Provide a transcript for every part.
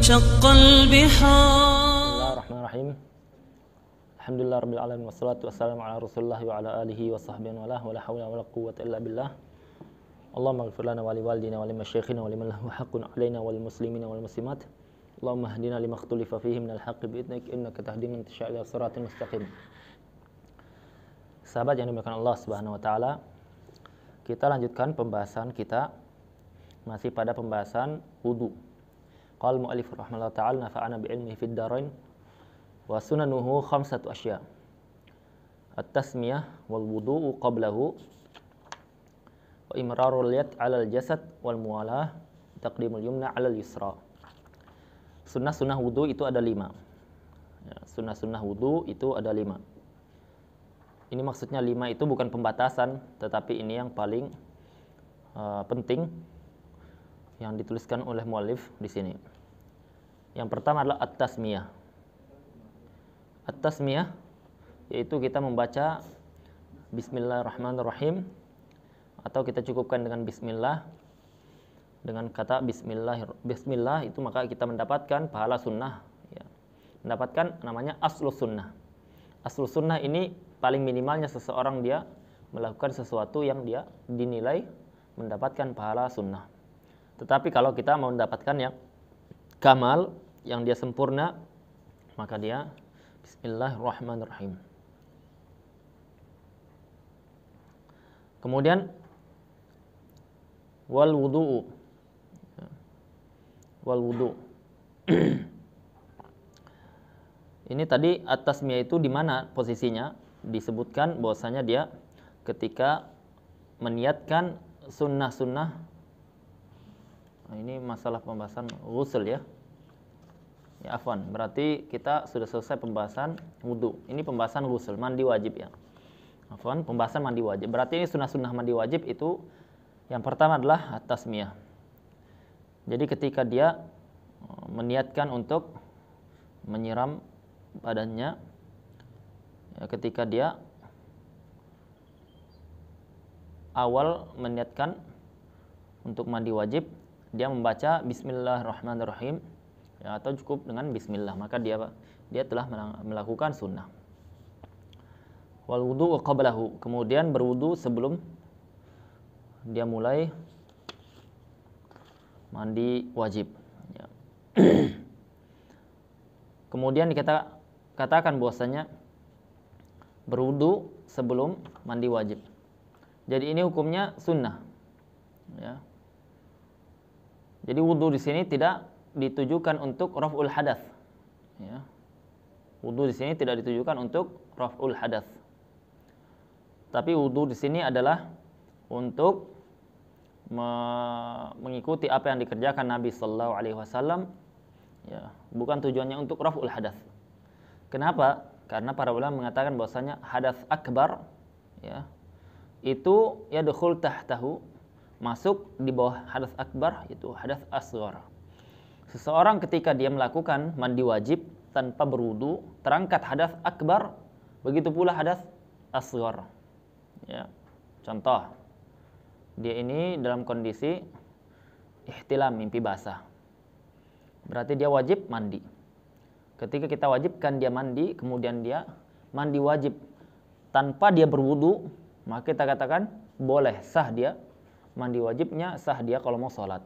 وانشق البحار. Bismillahirrahmanirrahim. Alhamdulillah rabbil alamin wassalatu wassalamu ala Rasulillah wa ala alihi wa sahbihi wa la haula wa la quwwata illa billah. Allahumma ighfir lana wa liwalidina wa limasyayikhina wa liman lahu haqqun alaina wal muslimina wal muslimat. Allahumma hdina lima ikhtalafa fihi minal haqqi bi idnik innaka tahdi man tasha' ila siratal mustaqim. Sahabat yang dimuliakan Allah Subhanahu wa taala, kita lanjutkan pembahasan kita masih pada pembahasan wudu. Qala mu'allif rahimahullah ta'ala nafa'ana bi ilmihi fid darain wa sunanuhu khamsatu asya. At-tasmiyah wal wudu'u qablahu wa imrarul yad 'alal jasad wal muwalah taqdimul yumna 'alal yusra. Sunnah-sunnah wudu itu ada 5. Ya, sunnah-sunnah wudu itu ada 5. Ini maksudnya 5 itu bukan pembatasan, tetapi ini yang paling penting yang dituliskan oleh muallif di sini. Yang pertama adalah at-tasmiyah. At-tasmiyah yaitu kita membaca Bismillahirrahmanirrahim, atau kita cukupkan dengan Bismillah, dengan kata Bismillah itu maka kita mendapatkan pahala sunnah, ya. Mendapatkan namanya aslus sunnah. Aslus sunnah ini paling minimalnya seseorang dia melakukan sesuatu yang dia dinilai mendapatkan pahala sunnah. Tetapi kalau kita mau mendapatkan yang kamal, yang dia sempurna, maka dia Bismillahirrahmanirrahim. Kemudian wal wudu'u. Wal wudu'. Ini tadi at-tasmiyah itu di mana posisinya? Disebutkan bahwasanya dia ketika meniatkan sunnah-sunnah. Nah, ini masalah pembahasan ghusl ya. Ya afwan, berarti kita sudah selesai pembahasan wudu. Ini pembahasan ghusl, mandi wajib ya. Afwan, pembahasan mandi wajib. Berarti ini sunnah-sunnah mandi wajib itu yang pertama adalah at-tasmiyah. Jadi ketika dia meniatkan untuk menyiram badannya, ya, ketika dia awal meniatkan untuk mandi wajib, dia membaca Bismillahirrahmanirrahim, ya, atau cukup dengan Bismillah, maka dia telah melakukan sunnah. Wal wudu'u qablahu, kemudian berwudu sebelum dia mulai mandi wajib, ya. Kemudian katakan bahwasanya berwudu sebelum mandi wajib. Jadi ini hukumnya sunnah, ya. Jadi wudu di sini tidak ditujukan untuk raf'ul hadath, ya. Wudu di sini tidak ditujukan untuk raf'ul hadath. Tapi wudu di sini adalah untuk mengikuti apa yang dikerjakan Nabi sallallahu alaihi wasallam, ya, bukan tujuannya untuk raf'ul hadath. Kenapa? Karena para ulama mengatakan bahwasanya hadath akbar, ya, itu yadkhul tahtahu, masuk di bawah hadath akbar, itu hadath asghar. Seseorang ketika dia melakukan mandi wajib tanpa berwudu, terangkat hadath akbar, begitu pula hadath asghar, ya. Contoh, dia ini dalam kondisi ihtilam, mimpi basah, berarti dia wajib mandi. Ketika kita wajibkan dia mandi, kemudian dia mandi wajib tanpa dia berwudu, maka kita katakan boleh, sah dia mandi wajibnya, sah dia kalau mau sholat,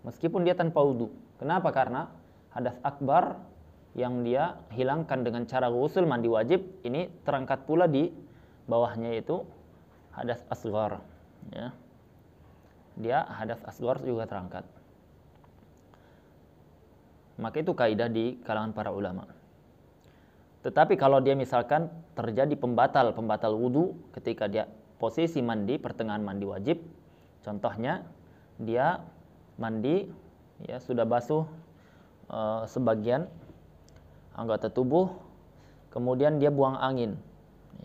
meskipun dia tanpa wudu. Kenapa? Karena hadas akbar yang dia hilangkan dengan cara ghusl mandi wajib ini terangkat pula di bawahnya, itu hadas asghar, ya. Dia hadas asghar juga terangkat. Maka itu kaidah di kalangan para ulama. Tetapi kalau dia misalkan terjadi pembatal wudu ketika dia posisi mandi, pertengahan mandi wajib, contohnya dia mandi, ya, sudah basuh sebagian anggota tubuh, kemudian dia buang angin,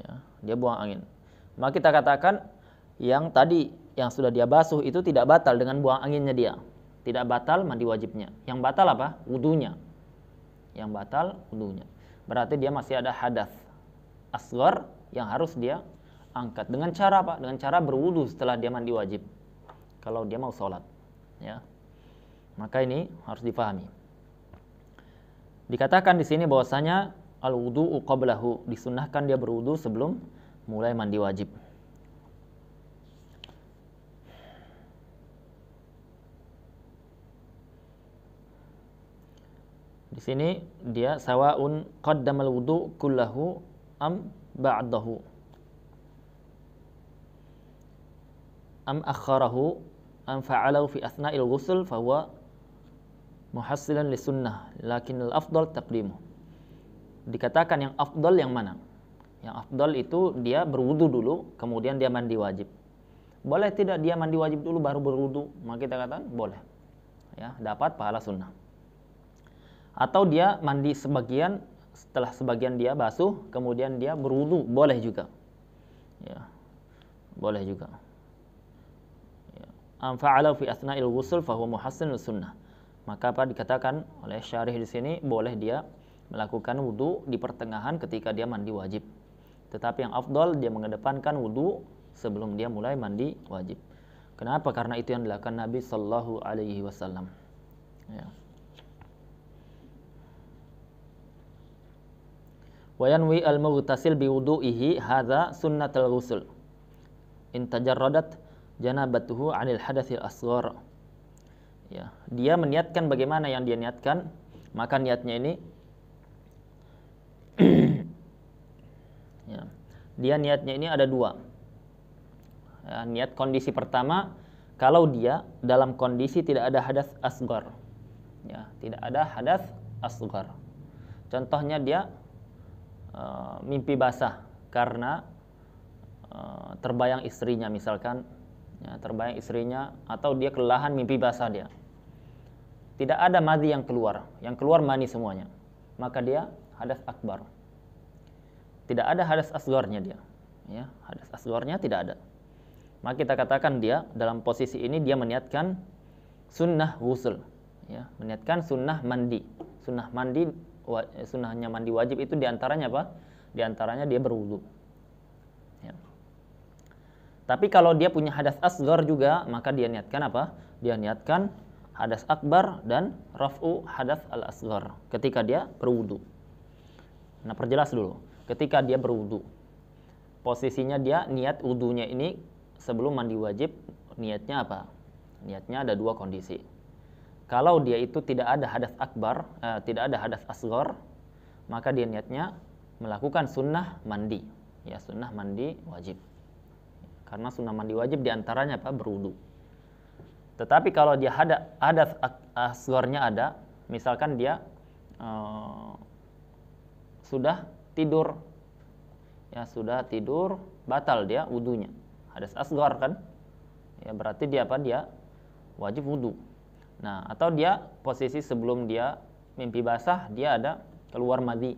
ya, dia buang angin, maka kita katakan yang tadi yang sudah dia basuh itu tidak batal dengan buang anginnya dia, tidak batal mandi wajibnya. Yang batal apa? Wudunya. Yang batal wudunya. Berarti dia masih ada hadas asghar yang harus dia angkat. Dengan cara apa? Dengan cara berwudu setelah dia mandi wajib, kalau dia mau sholat, ya. Maka ini harus dipahami. Dikatakan di sini bahwasanya al-wudu'u qablahu, disunnahkan dia berwudu sebelum mulai mandi wajib. Di sini dia sawaun qaddamal wudu kullahu am ba'dahu am akharahu am fa'alahu fi athna'il ghusl fa huwa muhassilan li sunnah lakin al afdal taqdimuh. Dikatakan yang afdal yang mana? Yang afdal itu dia berwudu dulu kemudian dia mandi wajib. Boleh tidak dia mandi wajib dulu baru berwudu? Maka kita katakan boleh. Ya, dapat pahala sunnah. Atau dia mandi sebagian, setelah sebagian dia basuh, kemudian dia berwudu, boleh juga. Ya, boleh juga. Ya. Am fa'ala fi athna'il ghusl fa huwa muhassinun sunnah. Maka apa dikatakan oleh syarih di sini, boleh dia melakukan wudu di pertengahan ketika dia mandi wajib. Tetapi yang afdal dia mengedepankan wudu sebelum dia mulai mandi wajib. Kenapa? Karena itu yang dilakukan Nabi sallallahu alaihi wasallam. Ya. Wa yanwi al-mughtasil bi wudu'ihi hadza sunnatul ghusl in tajarradat janabatuhu 'anil hadatsil asghar. Ya, dia meniatkan bagaimana yang dia niatkan, maka niatnya ini ya, dia niatnya ini ada dua. Ya, niat kondisi pertama kalau dia dalam kondisi tidak ada hadas asghar. Ya, tidak ada hadas asghar. Contohnya dia mimpi basah karena terbayang istrinya misalkan, ya, terbayang istrinya atau dia kelelahan mimpi basah dia. Tidak ada madhi yang keluar mani semuanya. Maka dia hadas akbar. Tidak ada hadas asgharnya dia. Ya, hadas asgharnya tidak ada. Maka kita katakan dia dalam posisi ini dia meniatkan sunnah ghusl, ya, meniatkan sunnah mandi. Sunnahnya mandi wajib itu diantaranya apa? Diantaranya dia berwudu. Ya. Tapi kalau dia punya hadas asghar juga, maka dia niatkan apa? Dia niatkan hadas akbar dan raf'u hadas al-asghar ketika dia berwudu. Nah, perjelas dulu. Ketika dia berwudu, posisinya dia niat wudunya ini sebelum mandi wajib, niatnya apa? Niatnya ada dua kondisi. Kalau dia itu tidak ada hadas akbar, tidak ada hadas asghar, maka dia niatnya melakukan sunnah mandi. Ya, sunnah mandi wajib. Karena sunnah mandi wajib diantaranya apa? Berwudu. Tetapi kalau dia hadas asgharnya ada, misalkan dia sudah tidur, ya sudah tidur, batal dia wudunya. Hadas asghar kan? Ya berarti dia apa? Dia wajib wudu. Nah, atau dia posisi sebelum dia mimpi basah, dia ada keluar madhi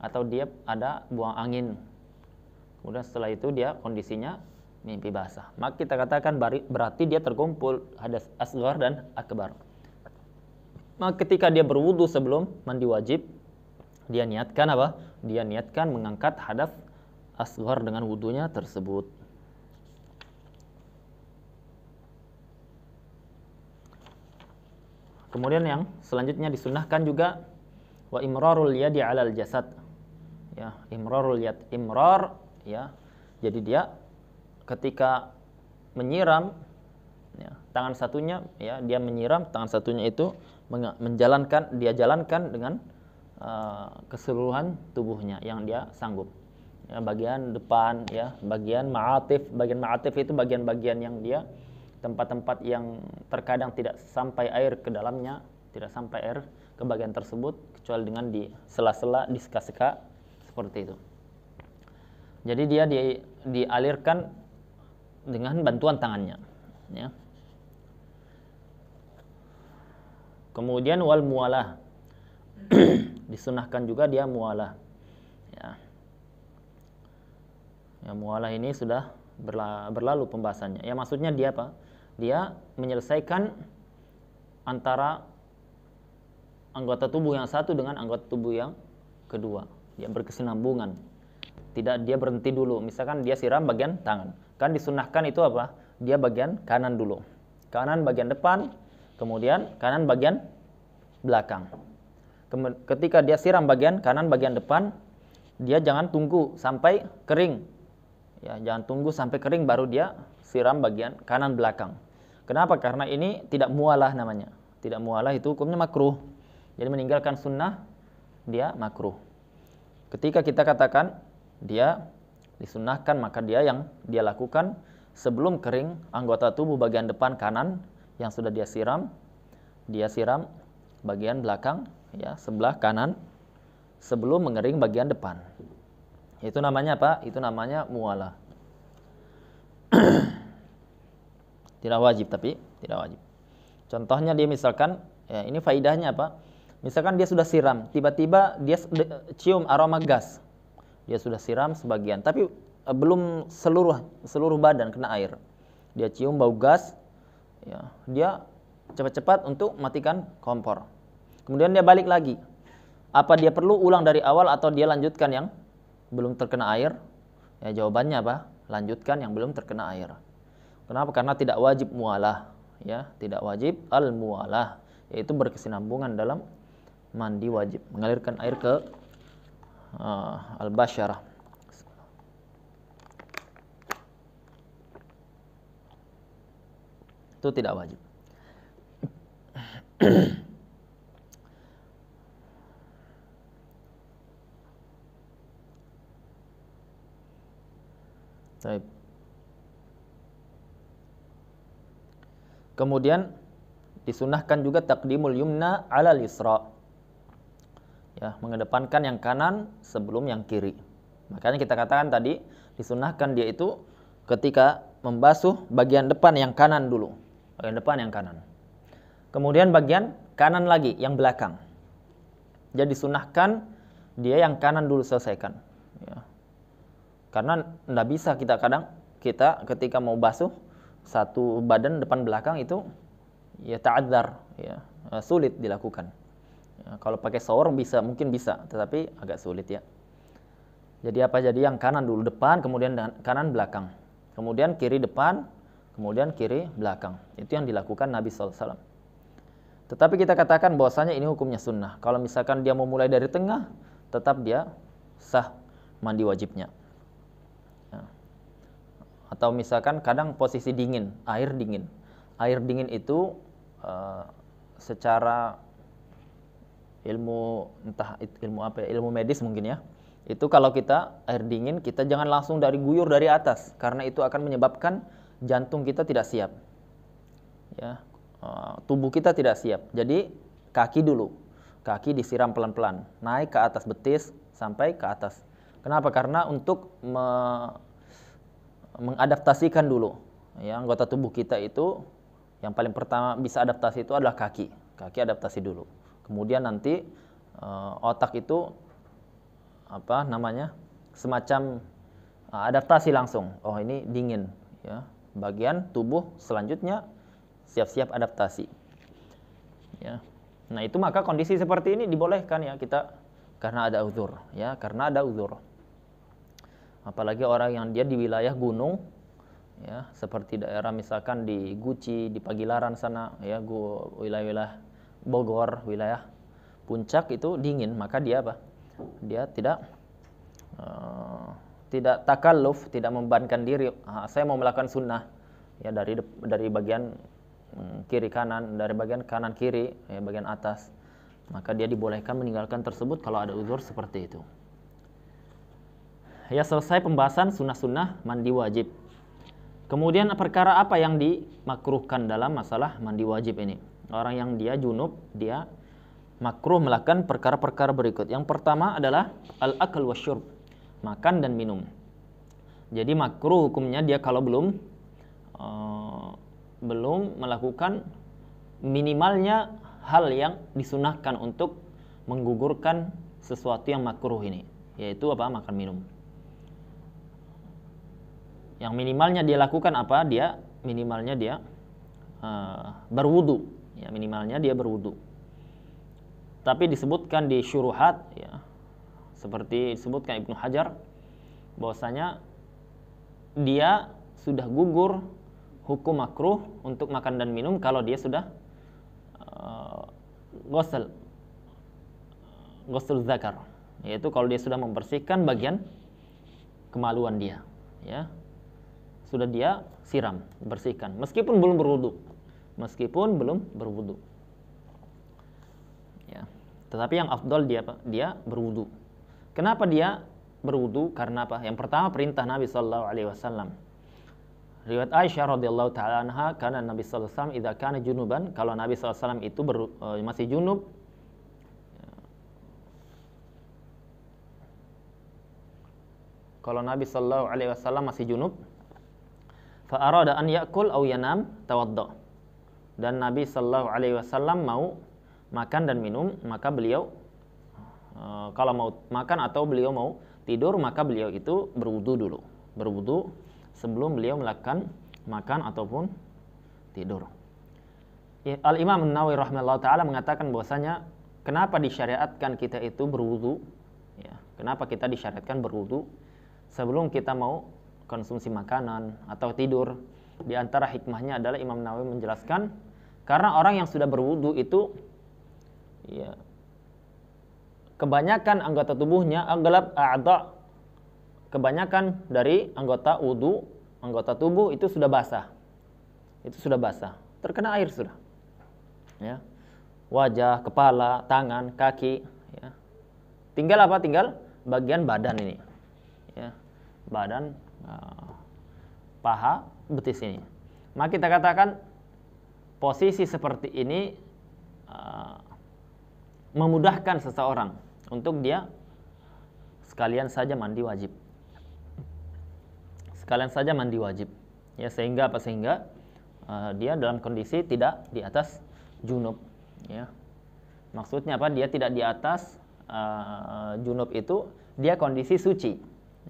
atau dia ada buang angin. Kemudian setelah itu dia kondisinya mimpi basah. Maka kita katakan berarti dia terkumpul hadas asghar dan akbar. Maka ketika dia berwudu sebelum mandi wajib, dia niatkan apa? Dia niatkan mengangkat hadas asghar dengan wudunya tersebut. Kemudian yang selanjutnya disunnahkan juga wa imrarul yadi 'alal jasad. Ya, imrarul yad, imrar ya. Jadi dia ketika menyiram ya, tangan satunya ya, dia menyiram tangan satunya itu dia jalankan dengan keseluruhan tubuhnya yang dia sanggup. Ya, bagian depan ya, bagian ma'atif itu bagian-bagian yang dia tempat-tempat yang terkadang tidak sampai air ke dalamnya, tidak sampai air ke bagian tersebut kecuali dengan di sela-sela, di seka-seka seperti itu. Jadi dia dialirkan dengan bantuan tangannya, ya. Kemudian wal muwalah. Disunahkan juga dia muwalah. Ya. Ya, muwalah ini sudah berlalu pembahasannya. Ya, maksudnya dia apa? Dia menyelesaikan antara anggota tubuh yang satu dengan anggota tubuh yang kedua. Dia berkesinambungan. Tidak dia berhenti dulu. Misalkan dia siram bagian tangan. Kan disunahkan itu apa? Dia bagian kanan dulu. Kanan bagian depan, kemudian kanan bagian belakang. Ketika dia siram bagian kanan, bagian depan, dia jangan tunggu sampai kering. Ya, jangan tunggu sampai kering baru dia siram bagian kanan belakang. Kenapa? Karena ini tidak mualah namanya. Tidak mualah itu hukumnya makruh. Jadi meninggalkan sunnah dia makruh. Ketika kita katakan dia disunnahkan, maka dia yang dia lakukan sebelum kering anggota tubuh bagian depan kanan yang sudah dia siram bagian belakang, ya, sebelah kanan sebelum mengering bagian depan. Itu namanya apa? Itu namanya mualah. Tidak wajib, tapi tidak wajib. Contohnya dia misalkan, ya, ini faidahnya apa? Misalkan dia sudah siram, tiba-tiba dia cium aroma gas. Dia sudah siram sebagian, tapi belum seluruh badan kena air. Dia cium bau gas, ya, dia cepat-cepat untuk matikan kompor. Kemudian dia balik lagi. Apa dia perlu ulang dari awal atau dia lanjutkan yang belum terkena air? Ya, jawabannya apa? Lanjutkan yang belum terkena air. Kenapa? Karena tidak wajib mualah, ya, tidak wajib al-mualah, yaitu berkesinambungan dalam mandi wajib, mengalirkan air ke al-basyarah. Itu tidak wajib. Baik. Kemudian disunahkan juga taqdimul yumna 'alal yusra. Ya, mengedepankan yang kanan sebelum yang kiri. Makanya kita katakan tadi disunahkan dia itu ketika membasuh bagian depan yang kanan dulu. Bagian depan yang kanan. Kemudian bagian kanan lagi yang belakang. Jadi disunahkan dia yang kanan dulu selesaikan. Ya. Karena tidak bisa kita ketika mau basuh satu badan depan belakang itu ya ta'adzar, ya, sulit dilakukan. Ya, kalau pakai shower mungkin bisa, tetapi agak sulit, ya. Jadi apa? Jadi yang kanan dulu depan, kemudian kanan belakang, kemudian kiri depan, kemudian kiri belakang. Itu yang dilakukan Nabi SAW. Tetapi kita katakan bahwasanya ini hukumnya sunnah. Kalau misalkan dia mau mulai dari tengah, tetap dia sah mandi wajibnya. Ya. Atau misalkan kadang posisi dingin, air dingin. Air dingin itu secara ilmu medis mungkin, ya. Itu kalau kita air dingin, kita jangan langsung guyur dari atas, karena itu akan menyebabkan jantung kita tidak siap. Ya, tubuh kita tidak siap. Jadi kaki dulu. Kaki disiram pelan-pelan, naik ke atas betis sampai ke atas. Kenapa? Karena untuk mengadaptasikan dulu, ya, anggota tubuh kita itu yang paling pertama bisa adaptasi itu adalah kaki. Kaki adaptasi dulu. Kemudian nanti otak itu semacam adaptasi langsung. Oh, ini dingin, ya. Bagian tubuh selanjutnya siap-siap adaptasi. Ya. Nah, itu maka kondisi seperti ini dibolehkan, ya, kita karena ada uzur, ya, karena ada uzur. Apalagi orang yang dia di wilayah gunung, ya, seperti daerah misalkan di Guci, di Pagilaran sana, ya, wilayah Bogor, wilayah puncak itu dingin, maka dia Dia tidak takalluf, tidak membebankan diri. Saya mau melakukan sunnah, ya, dari bagian kiri kanan, dari bagian kanan kiri, ya, bagian atas. Maka dia dibolehkan meninggalkan tersebut kalau ada uzur seperti itu. Ya, selesai pembahasan sunnah-sunnah mandi wajib. Kemudian perkara apa yang dimakruhkan dalam masalah mandi wajib ini? Orang yang dia junub, dia makruh melakukan perkara-perkara berikut. Yang pertama adalah al-akl wasyurb, makan dan minum. Jadi makruh hukumnya dia kalau belum melakukan minimalnya hal yang disunahkan untuk menggugurkan sesuatu yang makruh ini, yaitu apa? Makan minum. Yang minimalnya dia lakukan apa? Minimalnya dia berwudu. Ya, minimalnya dia berwudu. Tapi disebutkan di syuruhat, ya, seperti disebutkan Ibnu Hajar, bahwasanya dia sudah gugur hukum makruh untuk makan dan minum kalau dia sudah ghusl, ghusl zakar, yaitu kalau dia sudah membersihkan bagian kemaluan dia, ya. Sudah dia siram, bersihkan meskipun belum berwudu. Ya. Tetapi yang afdal dia berwudu. Kenapa dia berwudu? Karena apa? Yang pertama perintah Nabi sallallahu alaihi wasallam. Riwayat Aisyah radhiyallahu taala anha, karena Nabi sallallahu alaihi wasallam idza kana junuban, kalau Nabi sallallahu alaihi wasallam itu masih junub, kalau Nabi sallallahu alaihi wasallam masih junub, fa arada an yakul aw yanam tawadda. Dan Nabi sallallahu alaihi wasallam mau makan dan minum, maka beliau kalau mau makan atau beliau mau tidur, maka beliau itu berwudu dulu. Berwudu sebelum beliau melakukan makan ataupun tidur. Al-Imam An-Nawawi rahimahullah ta'ala mengatakan bahwasanya kenapa disyariatkan kita itu berwudu, ya, kenapa kita disyariatkan berwudu sebelum kita mau konsumsi makanan atau tidur. Di antara hikmahnya adalah Imam Nawawi menjelaskan karena orang yang sudah berwudu itu, ya, kebanyakan anggota tubuhnya, aghlab a'dha, kebanyakan dari anggota wudu, anggota tubuh itu sudah basah. Itu sudah basah, terkena air sudah. Ya. Wajah, kepala, tangan, kaki, ya. Tinggal apa? Tinggal bagian badan ini. Ya. Badan, paha, betis ini. Maka kita katakan posisi seperti ini memudahkan seseorang untuk dia sekalian saja mandi wajib. Sekalian saja mandi wajib. Ya, sehingga apa? Sehingga dia dalam kondisi tidak di atas junub, ya. Maksudnya apa? Dia tidak di atas junub itu dia kondisi suci.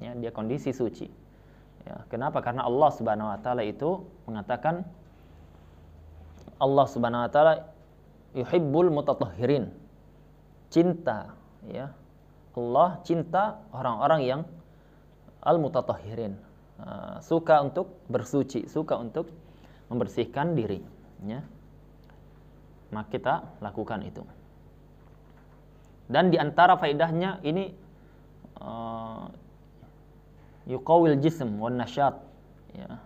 Ya, dia kondisi suci. Ya, kenapa? Karena Allah Subhanahu wa taala itu mengatakan, Allah Subhanahu wa taala yuhibbul mutatahhirin. Cinta, ya. Allah cinta orang-orang yang al-mutatahhirin. Suka untuk bersuci, suka untuk membersihkan diri, ya. Maka kita lakukan itu. Dan di antara faedahnya ini yuqawil jism wan nasyat, ya,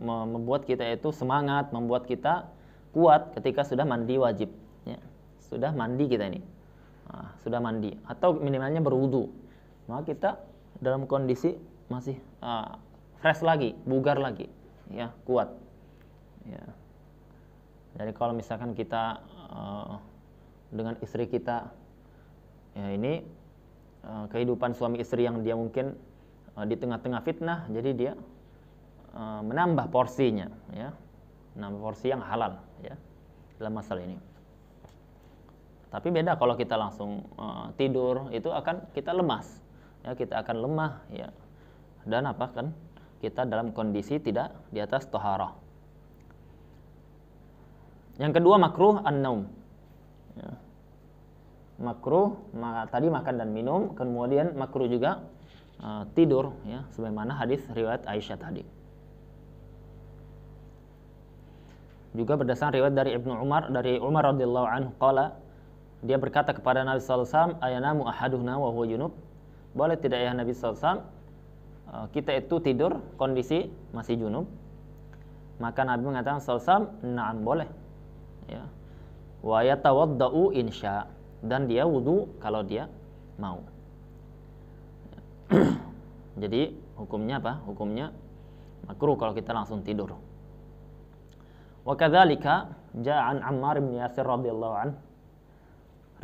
membuat kita itu semangat, membuat kita kuat ketika sudah mandi wajib, ya. Sudah mandi kita ini, sudah mandi atau minimalnya berwudu, maka kita dalam kondisi masih fresh lagi, bugar lagi, ya, kuat, ya. Jadi kalau misalkan kita dengan istri kita, ya, ini kehidupan suami istri yang dia mungkin di tengah-tengah fitnah, jadi dia menambah porsinya, ya, menambah porsi yang halal, ya, dalam masalah ini. Tapi beda kalau kita langsung tidur, itu akan kita lemas, ya, kita akan lemah, ya, dan apa kan kita dalam kondisi tidak di atas taharah. Yang kedua makruh an-naum, ya. Makruh tadi makan dan minum, kemudian makruh juga tidur, ya, sebagaimana hadis riwayat Aisyah tadi. Juga berdasarkan riwayat dari Ibnu Umar, dari Umar radhiyallahu anhu qala, dia berkata kepada Nabi sallallahu alaihi wasallam, ayanamu ahaduhuna wa huwa junub? Boleh tidak ya Nabi sallallahu alaihi wasallam kita itu tidur kondisi masih junub? Maka Nabi mengatakan sallallahu alaihi wasallam, na'am, boleh, ya. Wa yatawaddau insya, dan dia wudu kalau dia mau. Jadi hukumnya apa? Hukumnya makruh kalau kita langsung tidur. Wa kadzalika jaa an Ammar bin Yasir radhiyallahu anhu.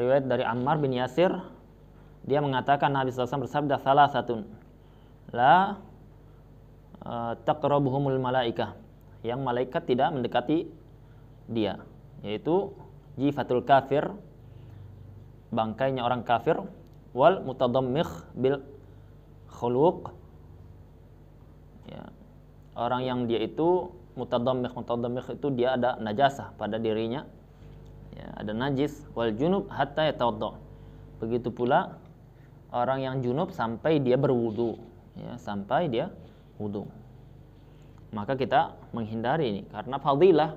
Riwayat dari Ammar bin Yasir, dia mengatakan Nabi sallallahu alaihi wasallam bersabda, salasatun la taqrabuhumul malaikah, yang malaikat tidak mendekati dia, yaitu jifatul kafir, bangkainya orang kafir, wal mutadammikh bil khuluq, ya, orang yang dia itu mutadammikh itu dia ada najasah pada dirinya, ya, ada najis, wal junub hatta yatawadda, begitu pula orang yang junub sampai dia berwudu, ya, sampai dia wudu. Maka kita menghindari ini karena fadilah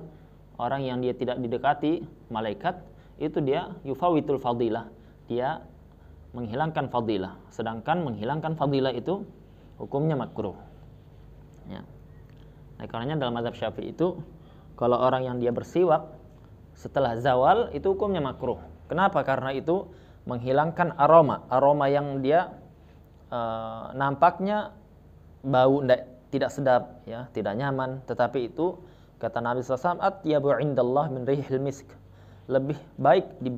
orang yang dia tidak didekati malaikat itu dia yufawitul fadilah, dia menghilangkan fadilah. Sedangkan menghilangkan fadilah itu hukumnya makruh. Ya. Nah, karenanya dalam mazhab Syafi'i itu kalau orang yang dia bersiwak setelah zawal itu hukumnya makruh. Kenapa? Karena itu menghilangkan aroma yang dia nampaknya bau tidak sedap, ya, tidak nyaman. Tetapi itu kata Nabi SAW, atyabu indallah min rihil misk. Lebih baik di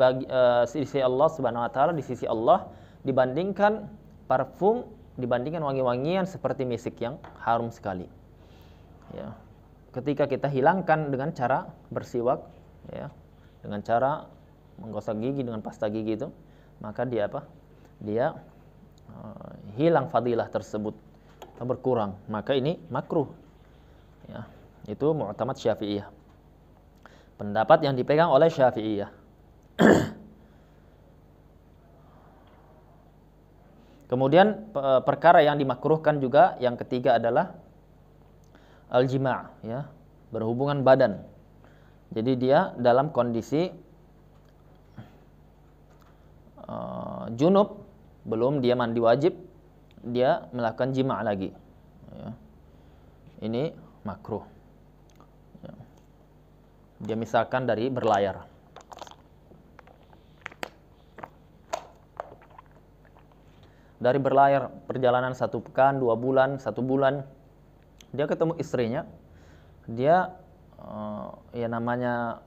sisi Allah Subhanahu wa taala, di sisi Allah dibandingkan parfum, dibandingkan wangi-wangian seperti misik yang harum sekali. Ya. Ketika kita hilangkan dengan cara bersiwak, ya, dengan cara menggosok gigi dengan pasta gigi itu, maka dia Dia hilang fadilah tersebut, berkurang. Maka ini makruh. Ya, itu mu'tamad Syafi'iyah. Pendapat yang dipegang oleh Syafi'iyah. Kemudian perkara yang dimakruhkan juga yang ketiga adalah al-jima', ya, berhubungan badan. Jadi dia dalam kondisi junub, belum dia mandi wajib, dia melakukan jima' lagi. Ya. Ini makruh. Ya. Dia misalkan dari berlayar. Dari berlayar perjalanan 1 pekan, 2 bulan, 1 bulan, dia ketemu istrinya. Dia ya namanya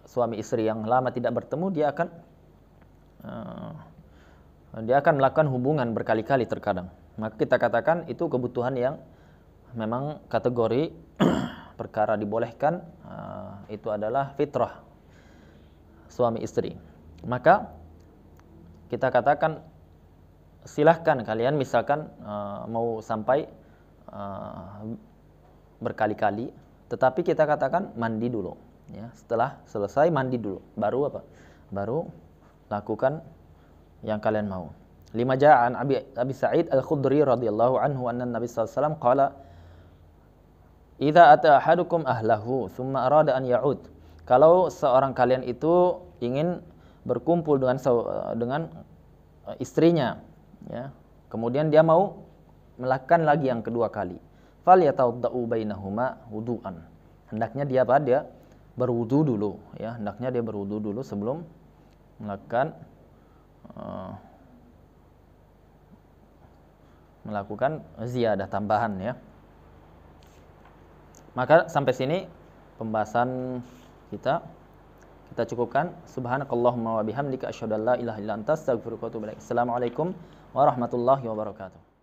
suami istri yang lama tidak bertemu, dia akan melakukan hubungan berkali-kali terkadang. Maka kita katakan itu kebutuhan yang memang kategori perkara dibolehkan, itu adalah fitrah suami istri. Maka kita katakan silahkan kalian misalkan mau sampai berkali-kali, tetapi kita katakan mandi dulu, ya. Setelah selesai mandi dulu, baru lakukan yang kalian mau. Lima ja'an Abi Sa'id Al-Khudri radhiyallahu anhu anna Nabi sallallahu alaihi wasallam qala idza ata ahadukum ahlahu thumma arada an ya'ud. Kalau seorang kalian itu ingin berkumpul dengan istrinya, ya, kemudian dia mau melakukan lagi yang kedua kali, falyatawaddau bainahuma wudu'an. Hendaknya dia berwudu dulu, ya, hendaknya dia berwudu dulu sebelum melakukan ziyadah tambahan, ya. Maka sampai sini pembahasan kita cukupkan. Subhanakallahumma wa bihamdika asyhadu an la ilaha illa anta astaghfiruka wa atubu ilaik. Assalamualaikum warahmatullahi wabarakatuh.